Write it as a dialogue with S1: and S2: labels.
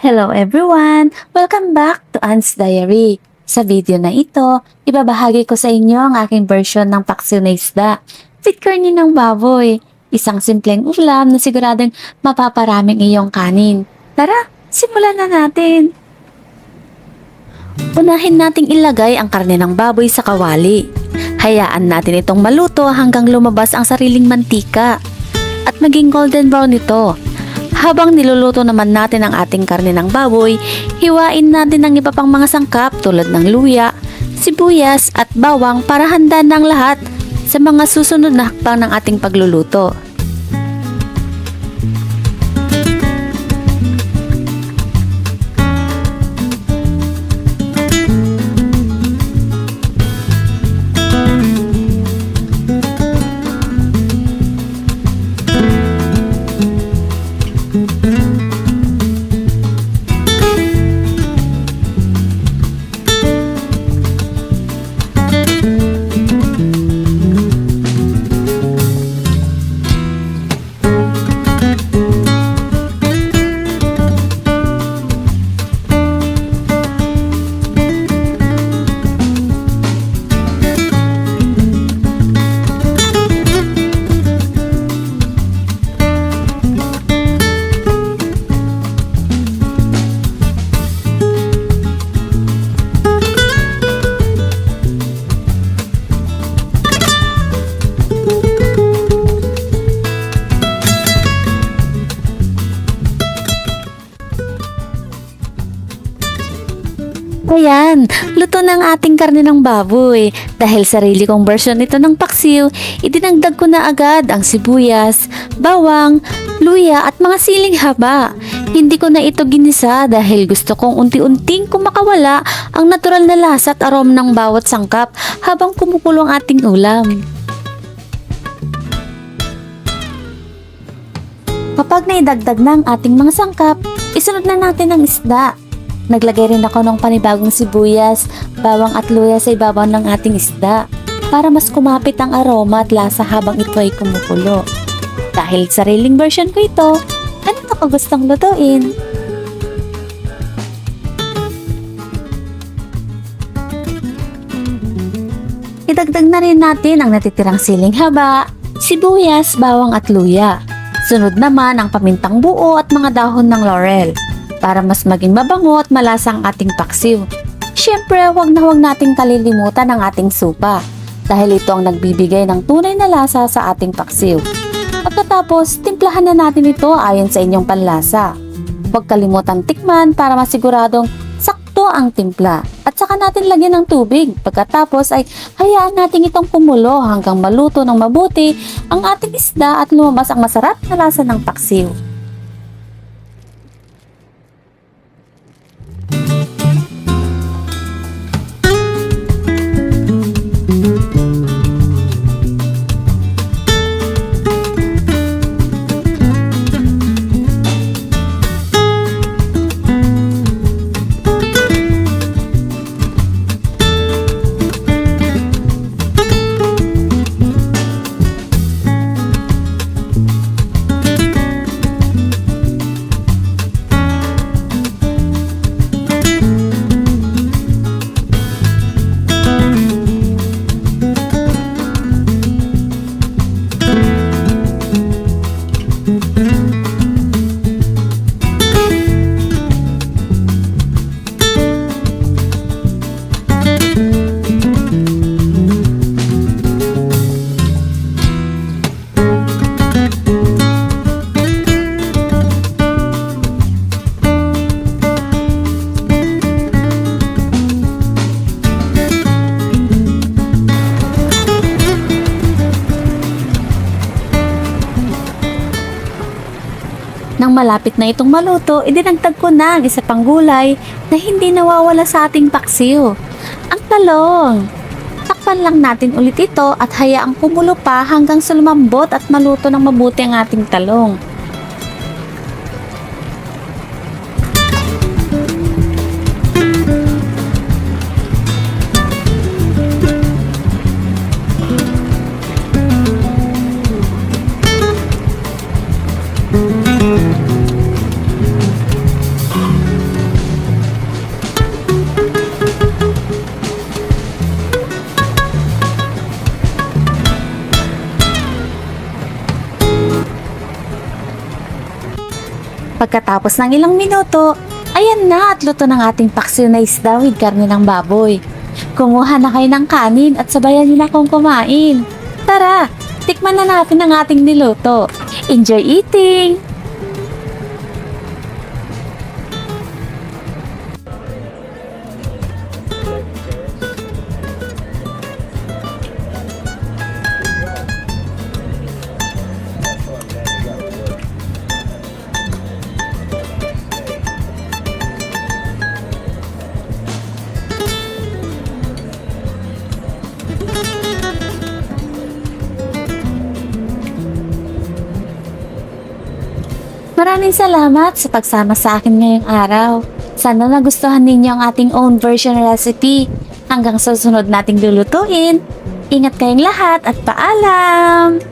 S1: Hello everyone! Welcome back to Anne's Diary. Sa video na ito, ibabahagi ko sa inyo ang aking version ng paksiw na isda, with karni ng baboy. Isang simpleng ulam na siguradong mapaparaming iyong kanin. Tara, simulan na natin! Unahin nating ilagay ang karne ng baboy sa kawali. Hayaan natin itong maluto hanggang lumabas ang sariling mantika at maging golden brown ito. Habang niluluto naman natin ang ating karne ng baboy, hiwain natin ang iba pang mga sangkap tulad ng luya, sibuyas at bawang para handa ng lahat sa mga susunod na hakbang ng ating pagluluto. Ayan, luto na ang ating karne ng baboy. Dahil sarili kong version nito ng paksiw, idinagdag ko na agad ang sibuyas, bawang, luya at mga siling haba. Hindi ko na ito ginisa dahil gusto kong unti-unting kumakawala ang natural na lasa at aroma ng bawat sangkap habang kumukulo ang ating ulam. Kapag naidagdag na ang ating mga sangkap, isunod na natin ang isda. Naglagay rin ako ng panibagong sibuyas, bawang at luya sa ibabaw ng ating isda para mas kumapit ang aroma at lasa habang ito ay kumukulo. Dahil sariling version ko ito, ano ka gustong lutuin? Idagdag na rin natin ang natitirang siling haba, sibuyas, bawang at luya. Sunod naman ang pamintang buo at mga dahon ng laurel para mas maging mabango at malasa ang ating paksiw. Siyempre, huwag nating kalilimutan ang ating supa dahil ito ang nagbibigay ng tunay na lasa sa ating paksiw. Pagkatapos, timplahan na natin ito ayon sa inyong panlasa. Huwag kalimutan tikman para masiguradong sakto ang timpla at saka natin lagyan ng tubig. Pagkatapos ay hayaan natin itong kumulo hanggang maluto ng mabuti ang ating isda at lumabas ang masarap na lasa ng paksiw. Nang malapit na itong maluto, idinagdag ko na ang isa pang gulay na hindi nawawala sa ating paksiw, ang talong. Takpan lang natin ulit ito at hayaang kumulo pa hanggang sa lumambot at maluto ng mabuti ang ating talong. Pagkatapos ng ilang minuto, ayan na at luto ng ating paksiw na isda with karne ng baboy. Kumuha na kayo ng kanin at sabayan niyo na akong kumain. Tara, tikman na natin ang ating niluto. Enjoy eating! Maraming salamat sa pagsama sa akin ngayong araw. Sana nagustuhan ninyo ang ating own version recipe. Hanggang sa susunod nating lulutuin. Ingat kayong lahat at paalam!